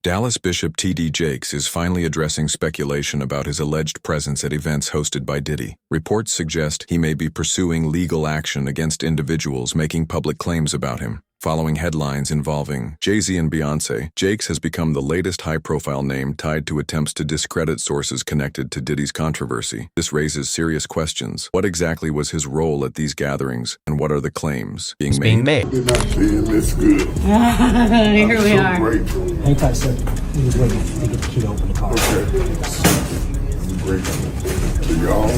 Dallas Bishop T.D. Jakes is finally addressing speculation about his alleged presence at events hosted by Diddy. Reports suggest he may be pursuing legal action against individuals making public claims about him. Following headlines involving Jay-Z and Beyonce, Jakes has become the latest high-profile name tied to attempts to discredit sources connected to Diddy's controversy. This raises serious questions. What exactly was his role at these gatherings, and what are the claims being made? They're not feeling this good. Here we are. Grateful. Hang tight, sir. He was waiting to get the key to open the car. Okay. I'm grateful to y'all,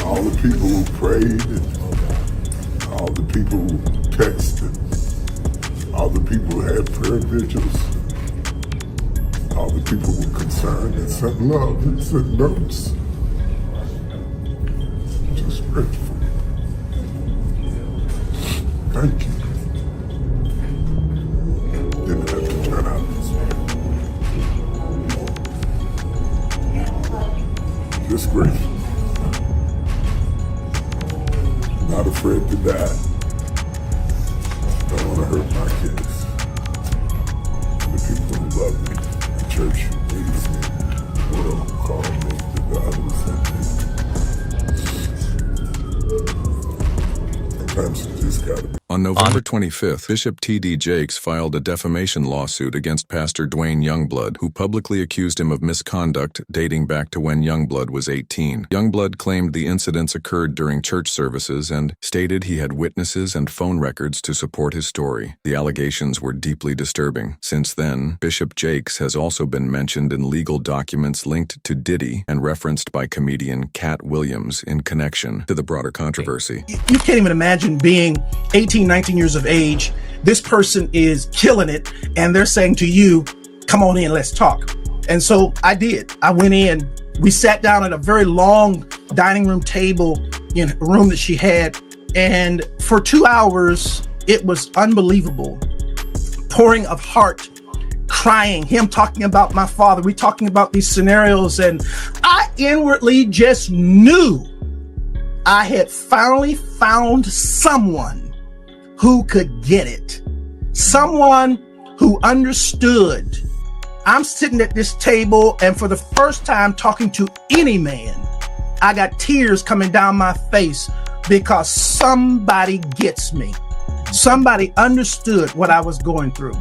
all the people who prayed, and all the people who texted, all the people who had prayer vigils, all the people who were concerned and sent love and sent notes. Just grateful. Thank you. Didn't have to turn out this way. Just grateful. Not afraid to die. Don't want to hurt my kids. And the people who love me, the church who raised me, the world who called me, the God who sent me. Sometimes you just gotta be. On November 25th, Bishop T.D. Jakes filed a defamation lawsuit against Pastor Dwayne Youngblood, who publicly accused him of misconduct dating back to when Youngblood was 18. Youngblood claimed the incidents occurred during church services and stated he had witnesses and phone records to support his story. The allegations were deeply disturbing. Since then, Bishop Jakes has also been mentioned in legal documents linked to Diddy and referenced by comedian Cat Williams in connection to the broader controversy. You can't even imagine being 18, 19 years of age. This person is killing it, and they're saying to you, come on in, let's talk. And so I did. I went in. We sat down at a very long dining room table in a room that she had. And for 2 hours, it was unbelievable. Pouring of heart, crying, him talking about my father. We talking about these scenarios. And I inwardly just knew I had finally found someone who could get it. Someone who understood. I'm sitting at this table, and for the first time talking to any man, I got tears coming down my face because somebody gets me. Somebody understood what I was going through.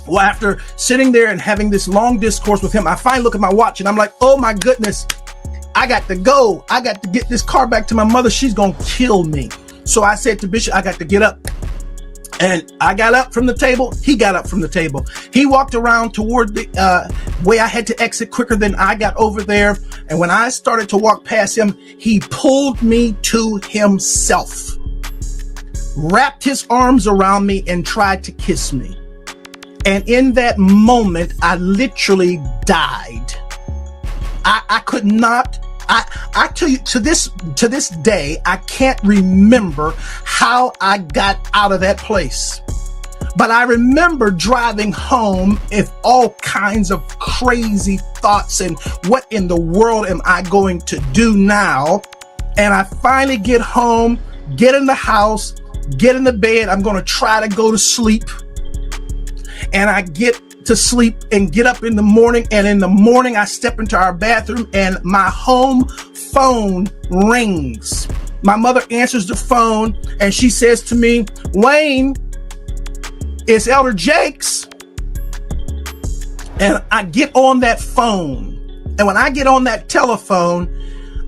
Well, after sitting there and having this long discourse with him, I finally look at my watch and I'm like, oh my goodness, I got to go. I got to get this car back to my mother. She's going to kill me. So I said to Bishop, I got to get up. And I got up from the table. He got up from the table. He walked around toward the way I had to exit quicker than I got over there. And when I started to walk past him, he pulled me to himself, wrapped his arms around me and tried to kiss me. And in that moment, I literally died. I could not. I tell you, to this day, I can't remember how I got out of that place. But I remember driving home with all kinds of crazy thoughts and what in the world am I going to do now? And I finally get home, get in the house, get in the bed. I'm going to try to go to sleep. And I get to sleep and get up in the morning. And in the morning, I step into our bathroom and my home phone rings. My mother answers the phone and she says to me, Wayne, it's Elder Jakes. And I get on that phone. And when I get on that telephone,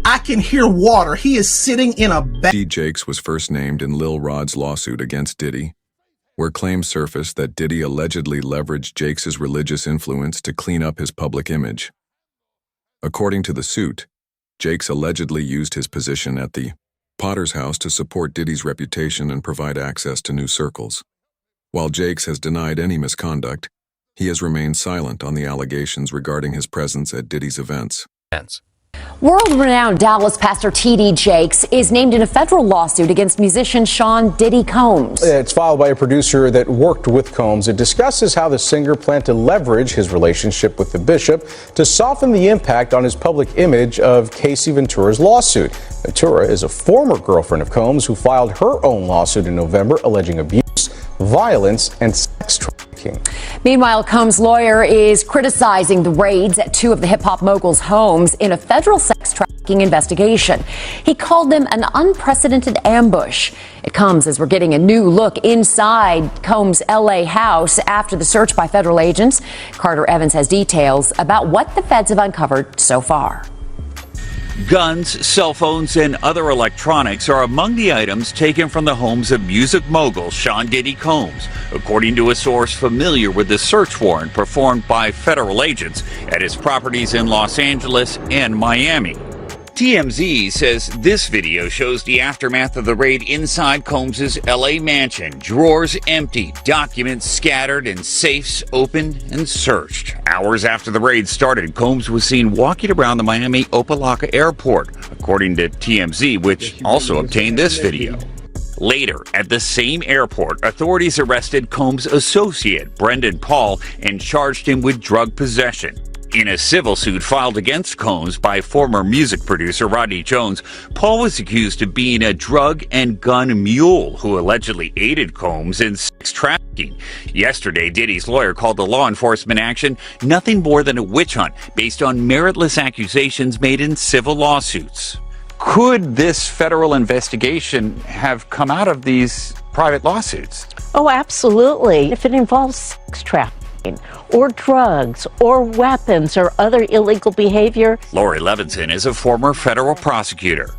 I can hear water. He is sitting in a bath. T.D. Jakes was first named in Lil Rod's lawsuit against Diddy, where claims surfaced that Diddy allegedly leveraged Jakes' religious influence to clean up his public image. According to the suit, Jakes allegedly used his position at the Potter's house to support Diddy's reputation and provide access to new circles. While Jakes has denied any misconduct, he has remained silent on the allegations regarding his presence at Diddy's events. World-renowned Dallas pastor T.D. Jakes is named in a federal lawsuit against musician Sean Diddy Combs. It's filed by a producer that worked with Combs. It discusses how the singer planned to leverage his relationship with the bishop to soften the impact on his public image of Casey Ventura's lawsuit. Ventura is a former girlfriend of Combs who filed her own lawsuit in November alleging abuse, violence, and sex trafficking. trafficking. Meanwhile, Combs' lawyer is criticizing the raids at two of the hip-hop mogul's homes in a federal sex trafficking investigation. He called them an unprecedented ambush. It comes as we're getting a new look inside Combs' L.A. house after the search by federal agents. Carter Evans has details about what the feds have uncovered so far. Guns, cell phones, and other electronics are among the items taken from the homes of music mogul Sean Diddy Combs, according to a source familiar with the search warrant performed by federal agents at his properties in Los Angeles and Miami. TMZ says this video shows the aftermath of the raid inside Combs' LA mansion. Drawers empty, documents scattered, and safes opened and searched. Hours after the raid started, Combs was seen walking around the Miami Opa-locka airport, according to TMZ, which also obtained this video. Later, at the same airport, authorities arrested Combs' associate, Brendan Paul, and charged him with drug possession. In a civil suit filed against Combs by former music producer Rodney Jones, Paul was accused of being a drug and gun mule who allegedly aided Combs in sex trafficking. Yesterday, Diddy's lawyer called the law enforcement action nothing more than a witch hunt based on meritless accusations made in civil lawsuits. Could this federal investigation have come out of these private lawsuits? Oh, absolutely. If it involves sex trafficking, or drugs, or weapons, or other illegal behavior. Lori Levinson is a former federal prosecutor.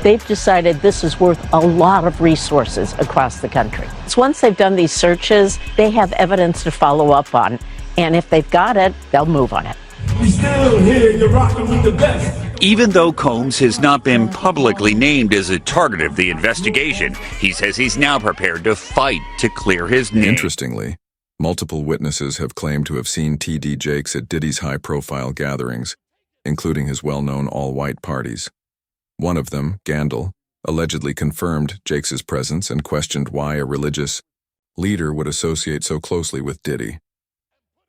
They've decided this is worth a lot of resources across the country. So once they've done these searches, they have evidence to follow up on. And if they've got it, they'll move on it. We still here, you're rocking with the best. Even though Combs has not been publicly named as a target of the investigation, he says he's now prepared to fight to clear his name. Interestingly, multiple witnesses have claimed to have seen T.D. Jakes at Diddy's high-profile gatherings, including his well-known all-white parties. One of them, Gandil, allegedly confirmed Jakes' presence and questioned why a religious leader would associate so closely with Diddy.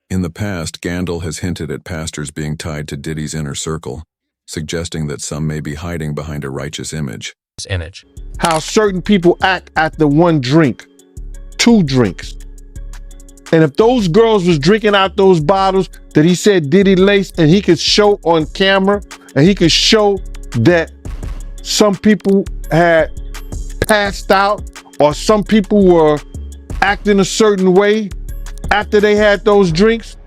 In the past, Gandil has hinted at pastors being tied to Diddy's inner circle, suggesting that some may be hiding behind a righteous image. How certain people act after one drink, two drinks. And if those girls was drinking out those bottles that he said Diddy laced, and he could show on camera, and he could show that some people had passed out, or some people were acting a certain way after they had those drinks,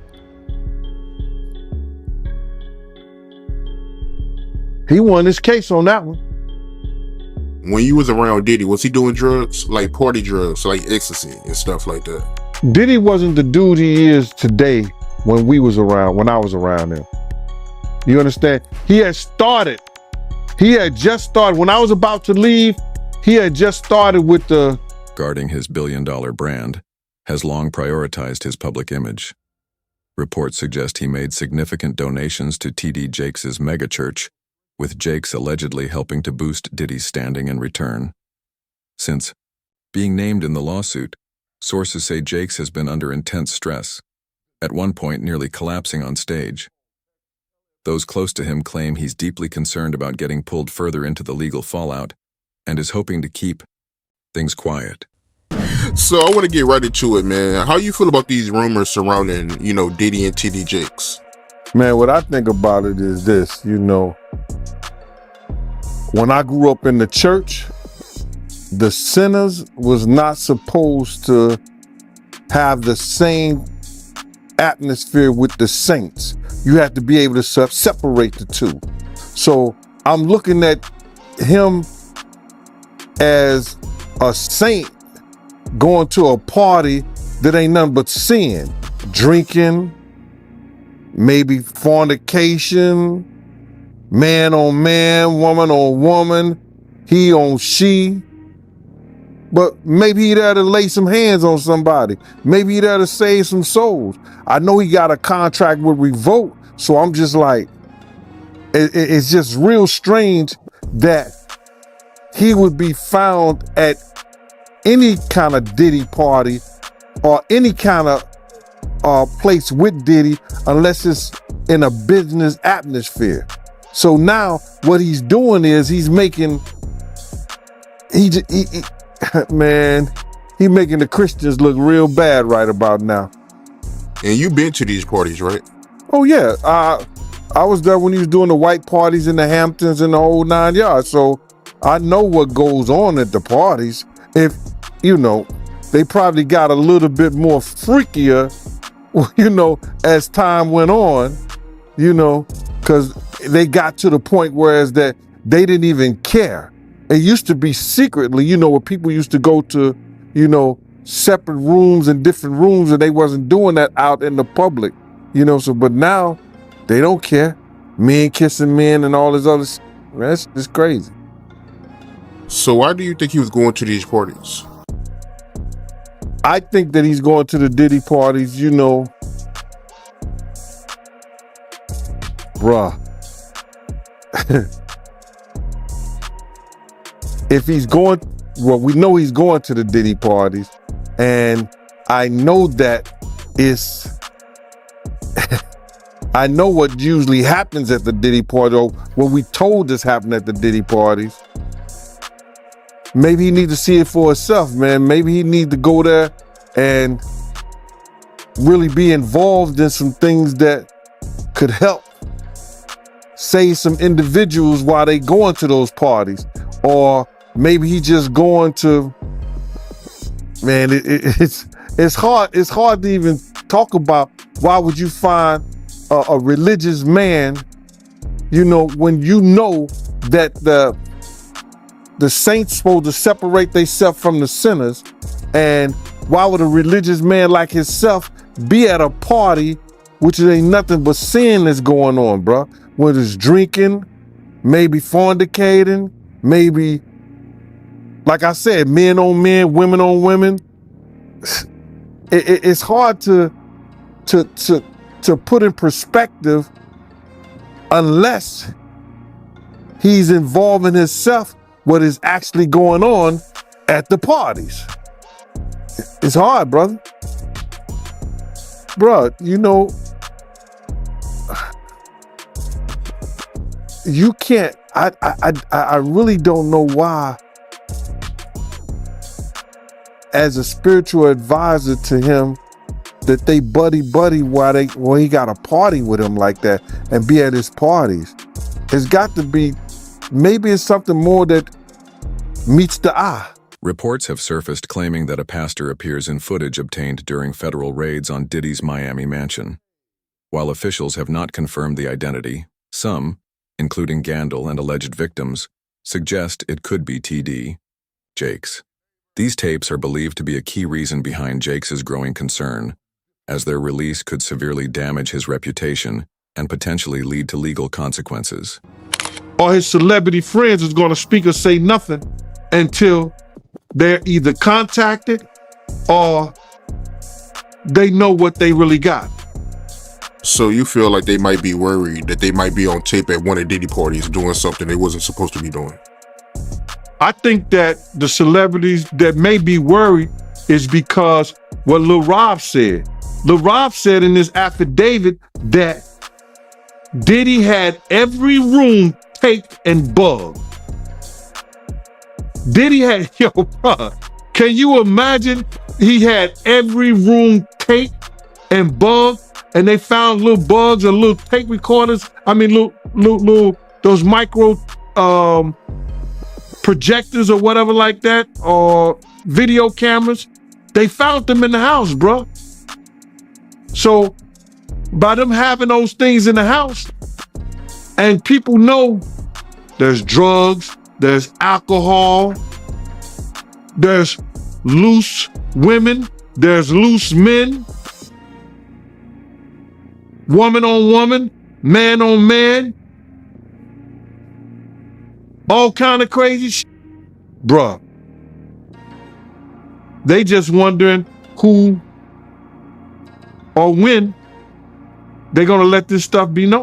he won his case on that one. When you was around Diddy, was he doing drugs, like party drugs, like ecstasy and stuff like that? Diddy wasn't the dude he is today when I was around him. You understand? He had just started. When I was about to leave, he had just started with the... Guarding his billion-dollar brand, has long prioritized his public image. Reports suggest he made significant donations to T.D. Jakes' megachurch, with Jakes allegedly helping to boost Diddy's standing in return. Since being named in the lawsuit, sources say Jakes has been under intense stress, at one point nearly collapsing on stage. Those close to him claim he's deeply concerned about getting pulled further into the legal fallout and is hoping to keep things quiet. So I want to get right into it, man. How you feel about these rumors surrounding, Diddy and T.D. Jakes? Man, what I think about it is this, when I grew up in the church, the sinners was not supposed to have the same atmosphere with the saints. You have to be able to separate the two. So I'm looking at him as a saint going to a party that ain't nothing but sin, drinking, maybe fornication, man on man, woman on woman, he on she. But maybe he there to lay some hands on somebody. Maybe he there to save some souls. I know he got a contract with Revolt, so I'm just like, it's just real strange that he would be found at any kind of Diddy party or any kind of place with Diddy unless it's in a business atmosphere. So now what he's doing is he's making, man, he making the Christians look real bad right about now. And you been to these parties, right? Oh yeah, I was there when he was doing the white parties in the Hamptons and the whole 9 yards. So I know what goes on at the parties. If, they probably got a little bit more freakier, as time went on, because they got to the point whereas that they didn't even care. It used to be secretly, where people used to go to, separate rooms and different rooms, and they wasn't doing that out in the public, but now they don't care. Men kissing men and all this other shit. That's just crazy. So why do you think he was going to these parties? I think that he's going to the Diddy parties, bruh. If he's going, well, we know he's going to the Diddy parties, and I know that it's, I know what usually happens at the Diddy party, or what we told us happened at the Diddy parties. Maybe he need to see it for himself, man. Maybe he need to go there and really be involved in some things that could help save some individuals while they going to those parties. Or maybe he just going to, man, it's hard to even talk about. Why would you find a religious man, when you know that the saints supposed to separate themselves from the sinners, and why would a religious man like himself be at a party which ain't nothing but sin that's going on, bro? Whether it's drinking, maybe fornicating, maybe, like I said, men on men, women on women. It's hard to put in perspective unless he's involving himself what is actually going on at the parties. It's hard, brother. Bruh, you can't, I really don't know why, as a spiritual advisor to him, that they buddy while he got a party with him like that and be at his parties. It's got to be, maybe it's something more that meets the eye. Reports have surfaced claiming that a pastor appears in footage obtained during federal raids on Diddy's Miami mansion. While officials have not confirmed the identity, some, including Gandil and alleged victims, suggest it could be TD Jakes. These tapes are believed to be a key reason behind Jakes' growing concern, as their release could severely damage his reputation and potentially lead to legal consequences. Or his celebrity friends is going to speak or say nothing until they're either contacted or they know what they really got. So you feel like they might be worried that they might be on tape at one of Diddy parties doing something they wasn't supposed to be doing? I think that the celebrities that may be worried is because what Lil Rob said. Lil Rob said in his affidavit that Diddy had every room taped and bugged. Diddy had, bro, can you imagine? He had every room taped and bugged, and they found little bugs and little tape recorders. I mean, little those micro projectors or whatever like that, or video cameras. They found them in the house, bro. So by them having those things in the house, and people know there's drugs, there's alcohol, there's loose women, there's loose men, woman on woman, man on man, all kind of crazy shit. Bruh, they just wondering who or when they're gonna let this stuff be known.